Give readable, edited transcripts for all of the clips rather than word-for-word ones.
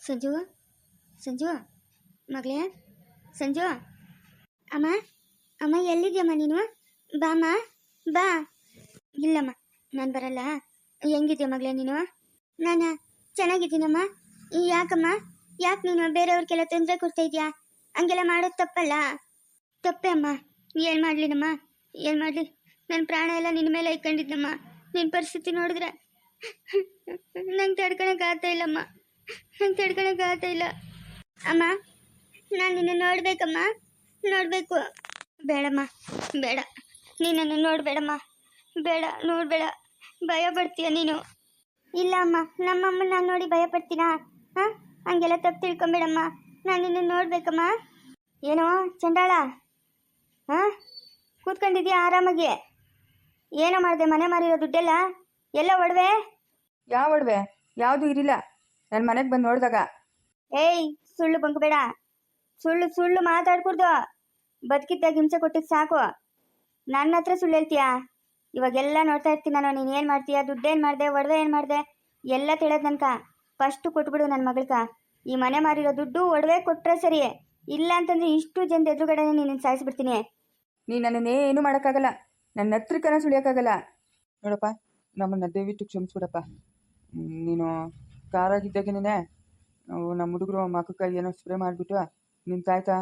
ಸಂಜು ಸಂಜು ಮಗಳೇ ಸಂಜು ಅಮ್ಮ ಅಮ್ಮ ಎಲ್ಲಿದ್ಯಮ್ಮ ನೀನು ಬಾಮ್ಮ ಬಾ ಇಲ್ಲಮ್ಮ ನಾನು ಬರಲ್ಲ ಹೆಂಗಿದ್ಯಾ ಮಗಳೇ ನೀನು ನಾನು ಚೆನ್ನಾಗಿದ್ದೀನಮ್ಮ ಯಾಕಮ್ಮ ಯಾಕೆ ನೀನು ಬೇರೆಯವ್ರಿಗೆಲ್ಲ ತೊಂದರೆ ಕೊಡ್ತಾ ಇದೆಯಾ ಹಂಗೆಲ್ಲ ಮಾಡೋದು ತಪ್ಪಲ್ಲ ತಪ್ಪೆ ಅಮ್ಮ ಏನು ಮಾಡಲಿನಮ್ಮ ಏನು ಮಾಡಲಿ ನನ್ನ ಪ್ರಾಣ ಎಲ್ಲ ನಿನ್ನ ಮೇಲೆ ಇಟ್ಕೊಂಡಿದ್ದಮ್ಮ ನಿನ್ನ ಪರಿಸ್ಥಿತಿ ನೋಡಿದ್ರೆ ನಂಗೆ ತಡ್ಕೊಳಕ್ಕಾಗ್ತಾ ಇಲ್ಲಮ್ಮ ನಂಗೆ ತಡ್ಕೊಳಕ್ಕಾಗ್ತಾ ಇಲ್ಲ ಅಮ್ಮ ನಾನು ನಿನ್ನ ನೋಡ್ಬೇಕಮ್ಮ ನೋಡಬೇಕು ಬೇಡಮ್ಮ ಬೇಡ ನೀನನ್ನು ನೋಡಬೇಡಮ್ಮ ಬೇಡ ನೋಡಬೇಡ ಭಯ ಪಡ್ತೀಯ ನೀನು ಇಲ್ಲ ಅಮ್ಮ ನಮ್ಮಮ್ಮ ನಾನು ನೋಡಿ ಭಯ ಪಡ್ತೀನಾ ಹಾಂ ಹಂಗೆಲ್ಲ ತಪ್ಪು ತಿಳ್ಕೊಂಬೇಡಮ್ಮ ನಾನು ನಿನ್ನ ನೋಡ್ಬೇಕಮ್ಮ ಏನೋ ಚಂಡಾಳ ಹಾಂ ಕೂತ್ಕೊಂಡಿದ್ಯಾ ಆರಾಮಾಗಿ ಏನೋ ಮಾಡಿದೆ ಮನೆ ಮಾರಿರೋ ದುಡ್ಡೆಲ್ಲ ಎಲ್ಲ ಒಡವೆ ಯಾವ ಒಡವೆ ಯಾವುದು ಇರಿಲ್ಲ ನನ್ನ ಮನೆಗೆ ಬಂದು ನೋಡಿದಾಗ ಏಯ್ ಸುಳ್ಳು ಬಂಕಬೇಡ ಸುಳ್ಳು ಸುಳ್ಳು ಮಾತಾಡ್ಕೊಡ್ದು ಬದುಕಿದ್ದಾಗ ಹಿಂಸೆ ಕೊಟ್ಟಿದ್ದು ಸಾಕು ನನ್ನ ಹತ್ರ ಸುಳ್ಳು ಹೇಳ್ತೀಯಾ ಇವಾಗೆಲ್ಲ ನೋಡ್ತಾ ಇರ್ತೀನಿ ನಾನು ನೀನು ಏನು ಮಾಡ್ತೀಯಾ ದುಡ್ಡೇನು ಮಾಡಿದೆ ಒಡವೆ ಏನು ಮಾಡಿದೆ ಎಲ್ಲ ತಿಳಿಯೋದು ನನ್ಕ ಫಸ್ಟು ಕೊಟ್ಬಿಡು ನನ್ನ ಮಗಳ್ಕ ಈ ಮನೆ ಮಾರಿರೋ ದುಡ್ಡು ಒಡವೆ ಕೊಟ್ಟರೆ ಸರಿ ಇಲ್ಲ ಅಂತಂದ್ರೆ ಇಷ್ಟು ಜನದ ಎದುರುಗಡೆ ನೀನು ಸಾಯಿಸ್ಬಿಡ್ತೀನಿ ನೀನು ನನ್ನನ್ನೇನು ಮಾಡೋಕ್ಕಾಗಲ್ಲ ನನ್ನ ಹತ್ರಕ್ಕನ ಸುಳಿಯೋಕ್ಕಾಗಲ್ಲ ನೋಡಪ್ಪ ನಮ್ಮನ್ನು ದಯವಿಟ್ಟು ಕ್ಷಮಿಸ್ಬಿಡಪ್ಪ ನೀನು ಕಾರಾಗಿದ್ದಾಗೇನೆ ನಮ್ಮ ಹುಡುಗರು ಮಕ್ಕಕ್ಕೆ ಏನೋ ಸ್ಪ್ರೇ ಮಾಡಿಬಿಟ್ಟು ನಿನ್ನ ತಾಯ್ತಾ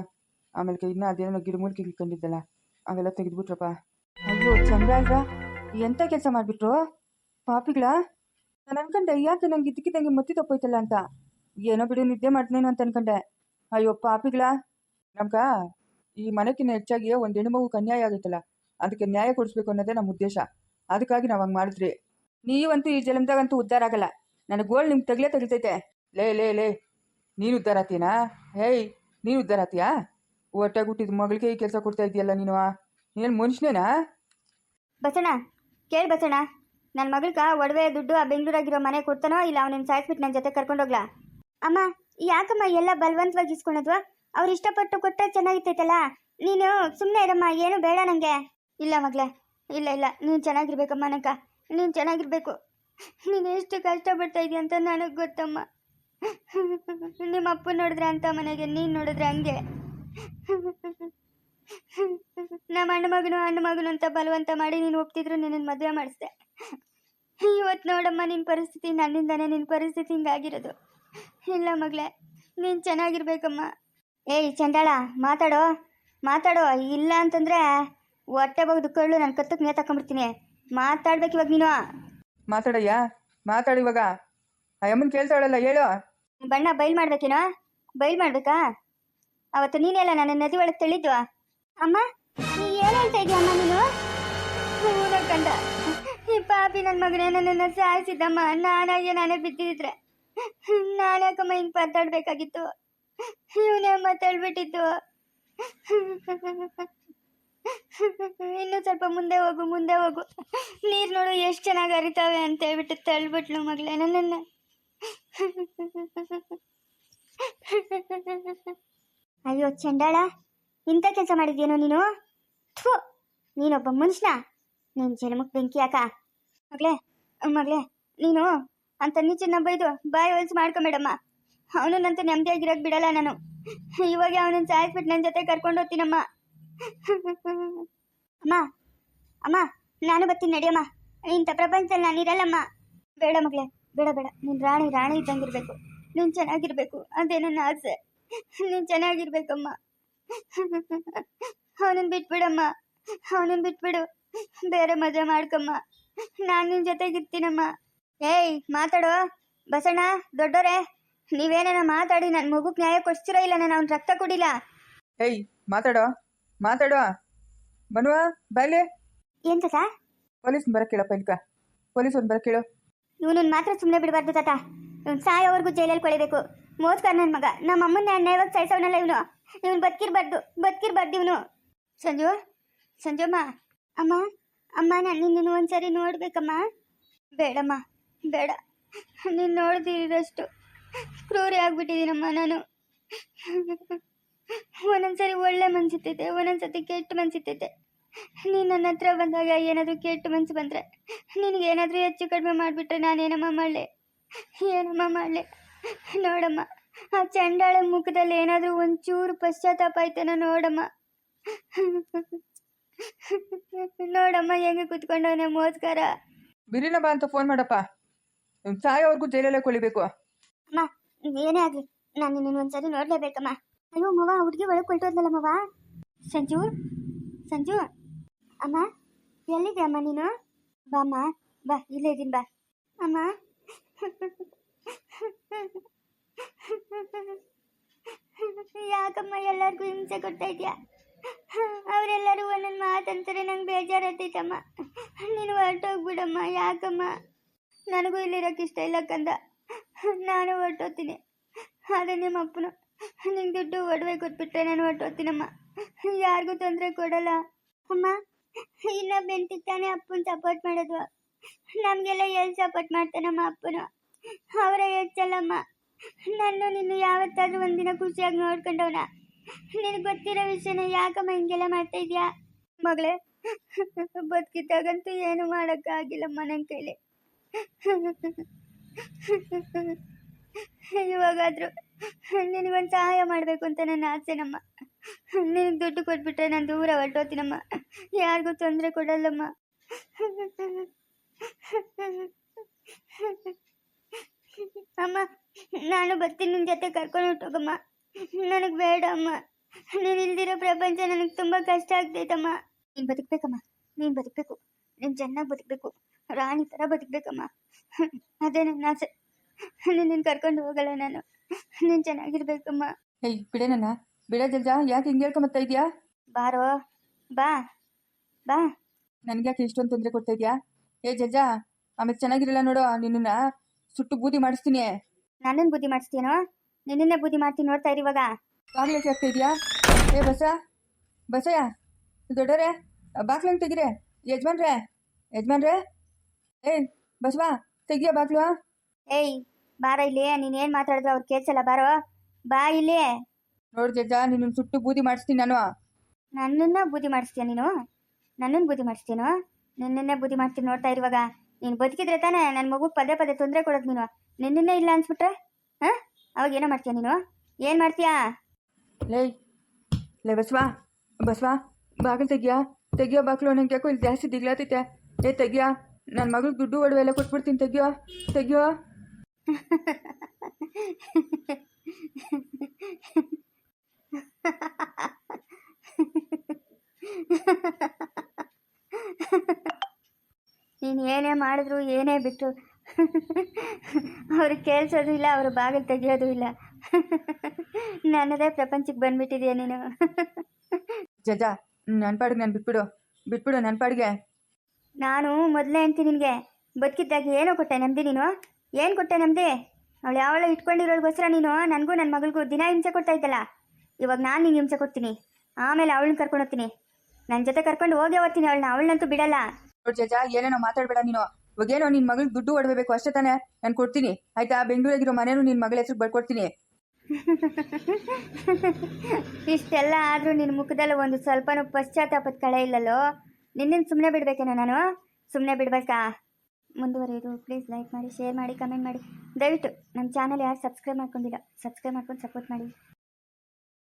ಆಮೇಲೆ ಇನ್ನೂ ಅದೇನೋ ಗಿಡಮೂಲಿಕೆ ಇಟ್ಕೊಂಡಿದ್ದಲ್ಲ ಅವೆಲ್ಲ ತೆಗೆದ್ಬಿಟ್ರಪ್ಪ ಅಯ್ಯೋ ಚಂದ್ರಾಜ್ರ ಎಂಥ ಕೆಲಸ ಮಾಡಿಬಿಟ್ರು ಪಾಪಿಗಳ ನಾನು ಅನ್ಕೊಂಡೆ ಯಾಕೆ ನಂಗೆ ಇದ್ದಕ್ಕಿದ್ದಂಗೆ ಮತ್ತಿ ತಪ್ಪೋಯ್ತಲ್ಲ ಅಂತ ಏನೋ ಬಿಡು ನಿದ್ದೆ ಮಾಡ್ತೀನೇನೋ ಅಂತ ಅನ್ಕೊಂಡೆ ಅಯ್ಯೋ ಪಾಪಿಗಳ ನಮ್ಗೆ ಈ ಮನೆಗಿನ್ನ ಹೆಚ್ಚಾಗಿ ಒಂದು ಹೆಣ್ಣುಮಗು ಅನ್ಯಾಯ ಆಗೈತಲ್ಲ ಅದಕ್ಕೆ ನ್ಯಾಯ ಕೊಡಿಸ್ಬೇಕು ಅನ್ನೋದೇ ನಮ್ಮ ಉದ್ದೇಶ ಅದಕ್ಕಾಗಿ ನಾವು ಹಂಗೆ ಮಾಡಿದ್ರಿ ನೀವಂತೂ ಈ ಜಲಮದಾಗಂತೂ ಉದ್ಧಾರ ಆಗಲ್ಲ ನನ್ನ ಗೋಳ್ ನಿಮ್ಗೆ ತಗಲೈತೆ ಲೇ ಲೇ ಲೇ ನೀನು ಉದ್ಧಾರ ಆತೀನಾ ಹೇಯ್ ನೀನು ಉದ್ಧಾರ ಆತೀಯಾ ಒಟ್ಟಾಗಿ ಹುಟ್ಟಿದ ಮಗಳಿಗೆ ಈ ಕೆಲಸ ಕೊಡ್ತಾ ಇದೆಯಲ್ಲ ನೀನು ಮನುಷ್ಯನೇನಾ ಬಸಣ್ಣ ಕೇಳಿ ಬಸಣ್ಣ ನನ್ನ ಮಗಳ್ಕ ಒಡವೆ ದುಡ್ಡು ಆ ಬೆಂಗಳೂರಾಗಿರೋ ಮನೆ ಕೊಡ್ತಾನೋ ಇಲ್ಲ ಅವನನ್ನ ಸಾಯಿಸ್ಬಿಟ್ಟು ನನ್ನ ಜೊತೆ ಕರ್ಕೊಂಡೋಗ್ಲಾ ಅಮ್ಮ ಯಾಕಮ್ಮ ಎಲ್ಲ ಬಲವಂತವಾಗಿ ಇಸ್ಕೊಳೋದು ಅವ್ರು ಇಷ್ಟಪಟ್ಟು ಕೊಟ್ಟರೆ ಚೆನ್ನಾಗಿರ್ತೈತಲ್ಲ ನೀನು ಸುಮ್ಮನೆ ಇರಮ್ಮ ಏನು ಬೇಡ ನನಗೆ ಇಲ್ಲ ಮಗಳೇ ಇಲ್ಲ ಇಲ್ಲ ನೀನು ಚೆನ್ನಾಗಿರ್ಬೇಕಮ್ಮ ನನಕ ನೀನು ಚೆನ್ನಾಗಿರ್ಬೇಕು ನೀನು ಎಷ್ಟು ಕಷ್ಟಪಡ್ತಾ ಇದೀಯ ಅಂತ ನನಗೆ ಗೊತ್ತಮ್ಮ ನಿಮ್ಮ ಅಪ್ಪ ನೋಡಿದ್ರೆ ಅಂತ ಮನೆಗೆ ನೀನು ನೋಡಿದ್ರೆ ಹಂಗೆ ನಮ್ಮ ಅಣ್ಣ ಮಗನು ಅಂತ ಬಲವಂತ ಮಾಡಿ ನೀನು ಒಪ್ತಿದ್ರು ನಿನ್ನ ಮದುವೆ ಮಾಡಿಸ್ದೆ ಇವತ್ತು ನೋಡಮ್ಮ ನಿನ್ನ ಪರಿಸ್ಥಿತಿ ನನ್ನಿಂದಾನೇ ನಿನ್ನ ಪರಿಸ್ಥಿತಿ ಹಿಂಗಾಗಿರೋದು ಇಲ್ಲ ಮಗಳೇ ನೀನು ಚೆನ್ನಾಗಿರ್ಬೇಕಮ್ಮ ಏಯ್ ಚಂಡಾಳ ಮಾತಾಡೋ ಇಲ್ಲ ಅಂತಂದರೆ ಹೊಟ್ಟೆ ಬಗ್ದು ಕಳ್ಳು ನನ್ನ ಕತ್ತಕ್ಕೆ ನೇತು ಹಾಕೊಂಡ್ಬಿಡ್ತೀನಿ ಮಾತಾಡ್ಬೇಕು ಇವಾಗ ನೀನು ಮಾತಾಡಯ್ಯ ಮಾತಾಡು ಇವಾಗ ಅಮ್ಮನ ಕೇಳ್ತಾಳಲ್ಲ ಹೇಳು ಬಣ್ಣ ಬಯಲು ಮಾಡ್ಬೇಕೇನೋ ಬಯಲು ಮಾಡ್ಬೇಕಾ ಅವತ್ತು ನೀನೆಲ್ಲ ನನ್ನ ನದಿ ಒಳಗೆ ತಳ್ಳಿದ್ವ ಅಮ್ಮ ನೀ ಏನು ಹೇಳ್ತಾ ಇದೀಯ ಅಮ್ಮ ನೀನು ಕಂಡ ಈ ಪಾಪಿ ನನ್ನ ಮಗನೇ ನನ್ನನ್ನು ಸಾಯಿಸಿದ್ದಮ್ಮ ನಾನೇ ಬಿದ್ದಿದ್ರೆ ನಾನ್ಯಾಕಮ್ಮ ಹಿಂಗೆ ಮಾತಾಡ್ಬೇಕಾಗಿತ್ತು ಇವನೇ ಅಮ್ಮ ತಳ್ಬಿಟ್ಟಿತ್ತು ಇನ್ನು ಸ್ವಲ್ಪ ಮುಂದೆ ಹೋಗು ನೀರು ನೋಡು ಎಷ್ಟು ಚೆನ್ನಾಗಿ ಹರಿತಾವೆ ಅಂತ ಹೇಳ್ಬಿಟ್ಟು ತಳ್ಬಿಟ್ಲು ಮಗಳೇ ನನ್ನನ್ನು ಅಯ್ಯೋ ಚಂಡಾಳ ಇಂಥ ಕೆಲಸ ಮಾಡಿದ್ಯೇನೋ ನೀನು ಥೂ ನೀನೊಬ್ಬ ಮನುಷ್ಯನ ನೀನು ಜನ್ಮಕ್ಕೆ ಬೆಂಕಿ ಯಾಕ ಮಗಳೇ ನೀನು ಅಂತ ನೀಚನ್ನ ಬೈದು ಬಾಯಿ ಹೊಲ್ಸು ಮಾಡ್ಕೊಂಬೇಡಮ್ಮ ಅವನನ್ನಂತೂ ನೆಮ್ಮದಿಯಾಗಿರೋಕೆ ಬಿಡಲ್ಲ ನಾನು ಇವಾಗ ಅವನನ್ನು ಸಾಯಿಸ್ಬಿಟ್ಟು ನನ್ನ ಜೊತೆ ಕರ್ಕೊಂಡು ಹೋಗ್ತೀನಮ್ಮ ಅಮ್ಮ ನಾನು ಬರ್ತೀನಿ ನಡಿಯಮ್ಮ ಇಂಥ ಪ್ರಪಂಚದಲ್ಲಿ ನಾನಿರಲ್ಲಮ್ಮ ಬೇಡ ಮಗಳೇ ಬೇಡ ನೀನು ರಾಣಿ ಇದ್ದಂಗಿರ್ಬೇಕು ನೀನು ಚೆನ್ನಾಗಿರ್ಬೇಕು ಅದೇ ನನ್ನ ಆಸೆ ನೀನು ಚೆನ್ನಾಗಿರ್ಬೇಕಮ್ಮ ಅವನನ್ನು ಬಿಟ್ಬಿಡು ಬೇರೆ ಮದುವೆ ಮಾಡ್ಕಮ್ಮ ನಾನು ನಿನ್ನ ಜೊತೆಗಿರ್ತೀನಮ್ಮ ಏಯ್ ಮಾತಾಡೋ ಬಸಣ್ಣ ದೊಡ್ಡೋರೆ ನೀವೇನ ಮಾತಾಡಿ ನನ್ನ ಮಗುಗೆ ನ್ಯಾಯ ಕೊಡ್ಸ್ತಿರೋ ಇಲ್ಲ ನಾನು ಅವ್ನ ರಕ್ತ ಕುಡಿಲ್ಲ ಏಯ್ ಮಾತಾಡೋ ಬನ್ನುವ ಬಾಯ್ಲೆ ಏನ್ ತಾತ ಪೊಲೀಸ್ ಬರಕೇಳಪ್ಪ ಇಲ್ಕ ಪೊಲೀಸ್ ಒಂದು ಬರಕೇಳು ಇವನನ್ನು ಮಾತ್ರ ಸುಮ್ಮನೆ ಬಿಡಬಾರ್ದು ತಾತ ಇವ್ನು ಸಾಯೋವರೆಗೂ ಜೈಲಲ್ಲಿ ಕೊಳಿಬೇಕು ಮೋಸ್ಕರ ನನ್ನ ಮಗ ನಮ್ಮ ಅಮ್ಮನ ಅನ್ಯಾಯವಾಗಿ ಸಾಯಿಸೋನಲ್ಲ ಇವನು ಬದುಕಿರ್ಬಾರ್ದು ಇವನು ಸಂಜುಮ್ಮ ಅಮ್ಮ ನಾನು ನಿನ್ನ ಒಂದ್ಸರಿ ನೋಡ್ಬೇಕಮ್ಮ ಬೇಡಮ್ಮ ಬೇಡ ನೀನು ನೋಡ್ದಿರಷ್ಟು ಕ್ರೂರಿ ಆಗ್ಬಿಟ್ಟಿದ್ದೀನಮ್ಮ ನಾನು ಒಂದೊಂದ್ಸರಿ ಒಳ್ಳೆ ಮನ್ಸಿರ್ತೈತೆ ಒಂದೊಂದ್ಸತಿ ಕೆಟ್ಟ ಮನ್ಸಿರ್ತೈತೆ ನೀನು ನನ್ನ ಹತ್ರ ಬಂದಾಗ ಏನಾದರೂ ಕೆಟ್ಟ ಮನ್ಸು ಬಂದರೆ ನಿನಗೇನಾದರೂ ಹೆಚ್ಚು ಕಡಿಮೆ ಮಾಡಿಬಿಟ್ರೆ ನಾನೇನಮ್ಮ ಮಾಡಲಿ ನೋಡಮ್ಮ ಆ ಚಂಡಾಳ ಮುಖದಲ್ಲಿ ಏನಾದರೂ ಒಂಚೂರು ಪಶ್ಚಾತ್ತಾಪ ಆಯ್ತೇನೋ ನೋಡಮ್ಮ. ನೋಡಮ್ಮ ಹೆಂಗೆ ಕುತ್ಕೊಂಡವನೆ ಮೋಸ್ಕರ. ಬಿರಿನ ಬಾ ಅಂತ ಫೋನ್ ಮಾಡಪ್ಪ. ಸಾಯೋವರೆಗೂ ಜೈಲಲ್ಲೇ ಕೊಳಿಬೇಕು. ಅಮ್ಮ ಏನೇ ಆಗಲಿ ನಾನು ನಿನ್ನ ಒಂದ್ಸರಿ ನೋಡ್ಲೇಬೇಕಮ್ಮ. ಅಯ್ಯೋ ಮವ, ಹುಡುಗಿ ಒಳಗೆ ಕೊಲ್ಟೋದ್ನಲ್ಲ ಮವ. ಸಂಜು, ಸಂಜು ಅಮ್ಮ ಎಲ್ಲಿದೆ ಅಮ್ಮ ನೀನು? ಬಾ ಅಮ್ಮ, ಬಾ ಇಲ್ಲೇ ಇದ್ದೀನಿ ಬಾ. ಅಮ್ಮ ಯಾಕಮ್ಮ ಎಲ್ಲರಿಗೂ ಹಿಂಸೆ ಕೊಡ್ತಾ ಇದೆಯಾ? ಅವರೆಲ್ಲರೂ ಒಂದೊಂದು ಮಾತಂತಾರೆ, ನಂಗೆ ಬೇಜಾರಾಗ್ತೈತಮ್ಮ. ನೀನು ಹೊರಟೋಗ್ಬಿಡಮ್ಮ. ಯಾಕಮ್ಮ? ನನಗೂ ಇಲ್ಲಿರೋಕೆ ಇಷ್ಟ ಇಲ್ಲ ಕಂದ. ನಾನು ಹೊರಟೋಗ್ತೀನಿ. ಆದರೆ ನಿಮ್ಮ ಅಪ್ಪನು ನಿಂಗೆ ದುಡ್ಡು ಒಡವೆ ಕೊಟ್ಬಿಟ್ರೆ ನಾನು ಹೊರಟೋಗ್ತೀನಮ್ಮ. ಯಾರಿಗೂ ತೊಂದರೆ ಕೊಡಲ್ಲ ಅಮ್ಮ. ಇನ್ನೊಬ್ಬ ಹೆಂಡತಿಗೆ ತಾನೇ ಅಪ್ಪನ ಸಪೋರ್ಟ್ ಮಾಡೋದು. ನಮಗೆಲ್ಲ ಎಲ್ಲಿ ಸಪೋರ್ಟ್ ಮಾಡ್ತಾನಮ್ಮ ಅಪ್ಪನು? ಅವರೇ ಹೆಚ್ಚಲ್ಲಮ್ಮ. ನಾನು ನಿನ್ನ ಯಾವತ್ತಾದ್ರೂ ಒಂದಿನ ಖುಷಿಯಾಗಿ ನೋಡ್ಕೊಂಡವನ? ನಿನಗೆ ಗೊತ್ತಿರೋ ವಿಷಯನ ಯಾಕಮ್ಮ ಹಿಂಗೆಲ್ಲ ಮಾಡ್ತಾ ಇದೆಯಾ? ಮಗಳೇ, ಬದುಕಿದ್ದಾಗಂತೂ ಏನು ಮಾಡೋಕ್ಕಾಗಿಲ್ಲಮ್ಮ ನನ್ನ ಕೈಲಿ. ಇವಾಗಾದರೂ ನಿನಗೊಂದು ಸಹಾಯ ಮಾಡಬೇಕು ಅಂತ ನನ್ನ ಆಸೆನಮ್ಮ. ನಿನಗೆ ದುಡ್ಡು ಕೊಟ್ಬಿಟ್ರೆ ನಾನು ದೂರ ಹೊರಟೋತೀನಮ್ಮ. ಯಾರಿಗೂ ತೊಂದರೆ ಕೊಡಲ್ಲಮ್ಮ. ಅಮ್ಮ ನಾನು ಬರ್ತೀನಿ, ನಿನ್ನ ಜೊತೆ ಕರ್ಕೊಂಡು ಹೊಟ್ಟೋಗಮ್ಮ. ನನಗೆ ಬೇಡ ಅಮ್ಮ. ನೀನು ಇಲ್ದಿರೋ ಪ್ರಪಂಚ ನನಗೆ ತುಂಬ ಕಷ್ಟ ಆಗ್ತೈತಮ್ಮ. ನೀನು ಬದುಕಬೇಕಮ್ಮ, ನೀನು ಬದುಕಬೇಕು. ನೀನು ಚೆನ್ನಾಗಿ ಬದುಕಬೇಕು, ರಾಣಿ ಥರ ಬದುಕಬೇಕಮ್ಮ. ಅದೇ ನನ್ನ ಆಸೆ. ನಿನ್ನ ಕರ್ಕೊಂಡು ಹೋಗಲ್ಲ ನಾನು. ನೀನು ಚೆನ್ನಾಗಿರ್ಬೇಕಮ್ಮ. ಹೇಯ್ ಬಿಡೆ ನನ್ನ, ಬಿಡ ಜಲ್ಜಾ. ಯಾಕೆ ಹಿಂಗೆ ಹೇಳ್ಕೊಂಬತ್ತಾ ಇದೆಯಾ? ಬಾರೋ, ಬಾ ಬಾ. ನನಗ್ಯಾಕೆ ಇಷ್ಟೊಂದು ತೊಂದರೆ ಕೊಡ್ತಾ ಇದೆಯಾ? ಏ ಜಲ್ಜಾ, ಆಮೇಲೆ ಚೆನ್ನಾಗಿರಲ್ಲ ನೋಡು. ನಿನ್ನ ಸುಟ್ಟು ಬೂದಿ ಮಾಡಿಸ್ತೀನಿ. ನನ್ನನ್ನು ಬುದ್ಧಿ ಮಾಡಿಸ್ತೀನೋ? ನಿನ್ನೇ ಬುದ್ಧಿ ಮಾಡ್ತೀನಿ, ನೋಡ್ತಾ ಇರಿ ಇವಾಗ. ಬಾಗ್ಲಕ್ಕೆ ಆಗ್ತಾ ಇದೆಯಾ? ಏ ಬಸಯ್ಯ ದೊಡ್ಡರೆ, ಬಾಗ್ಲಂಗೆ ತೆಗಿರೆ. ಯಜಮಾನ್ರೆ, ಏಯ್ ಬಸವಾ ತೆಗಿಯ ಬಾಗ್ಲು. ಏಯ್ ಬಾರ ಇಲ್ಲಿ. ನೀನೇನು ಮಾತಾಡಿದ್ರು ಅವ್ರು ಕೇಳಿಸಲ್ಲ. ಬಾರೋ, ಬಾ ಇಲ್ಲಿ. ನೋಡು ಜಜ್ಜಾ, ನಿನ್ನ ಸುಟ್ಟು ಬೂದಿ ಮಾಡಿಸ್ತೀನಿ ನಾನು. ನನ್ನನ್ನು ಬುದ್ಧಿ ಮಾಡಿಸ್ತೀಯ ನೀನು? ನನ್ನನ್ನು ಬುದ್ಧಿ ಮಾಡಿಸ್ತೀನೋ? ನಿನ್ನೇ ಬುದ್ಧಿ ಮಾಡ್ತೀನಿ, ನೋಡ್ತಾ ಇರುವಾಗ. ನೀನು ಬದುಕಿದ್ರೆ ತಾನೇ ನನ್ನ ಮಗುಗೆ ಪದೇ ಪದೇ ತೊಂದರೆ ಕೊಡೋದು. ನೀನು ನಿನ್ನೇ ಇಲ್ಲ ಅನ್ಸ್ಬಿಟ್ರೆ ಹಾಂ, ಅವಾಗ ಏನೋ ಮಾಡ್ತೀಯ ನೀನು? ಏನು ಮಾಡ್ತೀಯಾ? ಲೇ ಬಸವಾ ಬಾಗಿಲು ತೆಗಿಯೋ ಬಾಗಿಲು. ನಂಗೆ ಯಾಕೋ ಇಲ್ಲಿ ಜಾಸ್ತಿ ದಿಗ್ಲಾತೈತೆ. ಏ ತೆಗಿಯೋ, ನನ್ನ ಮಗಳಿಗೆ ದುಡ್ಡು ಒಡವೆ ಎಲ್ಲ ಕೊಟ್ಬಿಡ್ತೀನಿ. ತೆಗಿಯೋ. ನೀನು ಏನೇ ಮಾಡಿದ್ರು ಏನೇ ಬಿಟ್ಟು ಅವ್ರಿಗೆ ಕೇಳಿಸೋದು ಇಲ್ಲ, ಅವರು ಬಾಗಿಲು ತೆಗಿಯೋದು ಇಲ್ಲ. ನನ್ನದೇ ಪ್ರಪಂಚಕ್ಕೆ ಬಂದ್ಬಿಟ್ಟಿದೆಯಾ ನೀನು? ಜಜ್ಜಾ, ನನ್ನ ಪಾಡಿಗೆ ನಾನು ಬಿಟ್ಬಿಡು ನನ್ನ ಪಾಡಿಗೆ. ನಾನು ಮೊದಲೇ ಅಂತೀನಿ ನಿನಗೆ, ಬದುಕಿದ್ದಾಗ ಏನೋ ಕೊಟ್ಟೆ ನೆಮ್ಮದಿ. ನೀನು ಏನು ಕೊಟ್ಟೆ ನೆಮ್ಮದಿ? ಅವಳು ಯಾವಳ ಇಟ್ಕೊಂಡಿರೋಳಿಗೋಸ್ಕರ ನೀನು ನನಗೂ ನನ್ನ ಮಗಳಿಗೂ ದಿನ ಹಿಂಸೆ ಕೊಡ್ತಾ ಇದ್ದಲ್ಲ. ಇವಾಗ ನಾನು ನಿಂಗೆ ಹಿಂಸೆ ಕೊಡ್ತೀನಿ, ಆಮೇಲೆ ಅವಳನ್ನ ಕರ್ಕೊಂಡು ಹೋಗ್ತೀನಿ. ನನ್ನ ಜೊತೆ ಕರ್ಕೊಂಡು ಹೋಗೇ ಹೋಗ್ತೀನಿ ಅವಳನ್ನಂತೂ ಬಿಡಲ್ಲ. ನೋಡಿ ಜಜ್ಜಾ, ಏನೇನೋ ಮಾತಾಡಬೇಡ ನೀನು. ಇವಾಗೇನೋ ನಿನ್ನ ಮಗಳಿಗೆ ದುಡ್ಡು ಒಡಬೇಕು ಅಷ್ಟೇ ತಾನೇ, ನಾನು ಕೊಡ್ತೀನಿ ಆಯ್ತಾ? ಬೆಂಗಳೂರಾಗಿರೋ ಮನೇನು ನಿನ್ನ ಮಗಳ ಹೆಸರು ಬರ್ಕೊಡ್ತೀನಿ. ಇಷ್ಟೆಲ್ಲ ಆದರೂ ನಿನ್ನ ಮುಖದಲ್ಲಿ ಒಂದು ಸ್ವಲ್ಪನೂ ಪಶ್ಚಾತ್ತಾಪದ ಕಳೆ ಇಲ್ಲಲ್ಲೋ. ನಿನ್ನನ್ನು ಸುಮ್ಮನೆ ಬಿಡಬೇಕೇನೋ ನಾನು? ಸುಮ್ಮನೆ ಬಿಡಬೇಕಾ? ಮುಂದುವರಿಯೋದು. ಪ್ಲೀಸ್ ಲೈಕ್ ಮಾಡಿ, ಶೇರ್ ಮಾಡಿ, ಕಮೆಂಟ್ ಮಾಡಿ. ದಯವಿಟ್ಟು ನಮ್ಮ ಚಾನಲ್ ಯಾರು ಸಬ್ಸ್ಕ್ರೈಬ್ ಮಾಡ್ಕೊಂಡಿಲ್ಲ, ಸಬ್ಸ್ಕ್ರೈಬ್ ಮಾಡ್ಕೊಂಡು ಸಪೋರ್ಟ್ ಮಾಡಿ.